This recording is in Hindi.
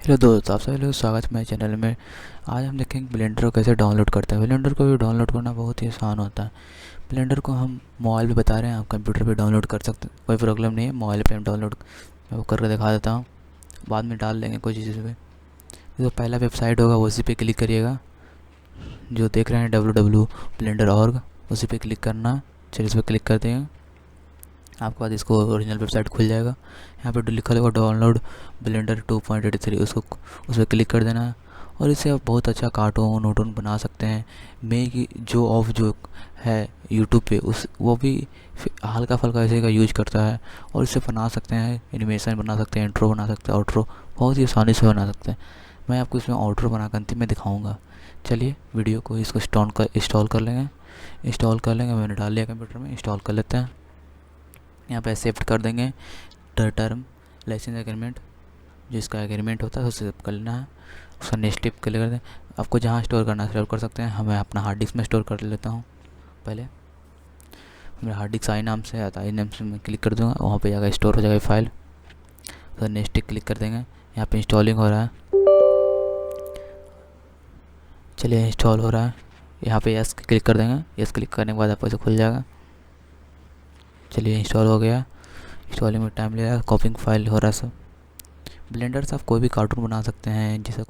हेलो दोस्तों, आप सभी लोग स्वागत है मेरे चैनल में। आज हम देखेंगे ब्लेंडर को कैसे डाउनलोड करते हैं। ब्लेंडर को भी डाउनलोड करना बहुत ही आसान होता है। ब्लेंडर को हम मोबाइल पे बता रहे हैं, आप कंप्यूटर पे डाउनलोड कर सकते हैं, कोई प्रॉब्लम नहीं है। मोबाइल पे हम डाउनलोड मैं वो करके दिखा देता हूँ, बाद में डाल लेंगे कोई चीज़ पे। तो पहला वेबसाइट होगा उसी पे क्लिक करिएगा, जो देख रहे हैं www.blender.org, उसी पे क्लिक करना है। चलिए इस पर क्लिक कर देंगे, आपके बाद इसको ओरिजिनल वेबसाइट खुल जाएगा। यहाँ पे लिखा होगा डाउनलोड ब्लेंडर 2.83, उसको उस पर क्लिक कर देना है। और इससे आप बहुत अच्छा कार्टून वोटून बना सकते हैं। मे की जो ऑफ जो है यूट्यूब पे, उस वो भी हल्का फुल्का ऐसे का यूज करता है। और इससे बना सकते हैं, एनिमेशन बना सकते हैं, इंट्रो बना सकते हैं, आउट्रो बहुत ही आसानी से बना सकते हैं। मैं आपको इसमें आउट्रो बनाकर अंतिम में दिखाऊँगा। चलिए वीडियो को इसको इंस्टॉल कर लेंगे। मैंने डाल लिया कंप्यूटर में, इंस्टॉल कर लेते हैं। यहाँ पे एक्सेप्ट कर देंगे टर्म लाइसेंस एग्रीमेंट, जिसका एग्रीमेंट होता है उसे कर लेना है। उसका नेक्स्ट स्टेप क्लिक कर दें। आपको जहाँ स्टोर करना है स्टोर कर सकते हैं। मैं अपना हार्ड डिस्क में स्टोर कर लेता हूँ। पहले मेरा हार्ड डिस्क आई नाम से आता है, आई नाम से मैं क्लिक कर दूँगा, वहाँ पे जाकर स्टोर हो जाएगा फाइल। तो नेक्स्ट क्लिक कर देंगे। यहाँ पे इंस्टॉलिंग हो रहा है, चलिए इंस्टॉल हो रहा है। यहाँ पे यस क्लिक कर देंगे। यस क्लिक करने के बाद आपको ऐसे खुल जाएगा। चलिए इंस्टॉल हो गया। इंस्टॉलिंग में टाइम ले रहा है, कॉपिंग फाइल हो रहा है सब। ब्लेंडर से आप कोई भी कार्टून बना सकते हैं, जैसे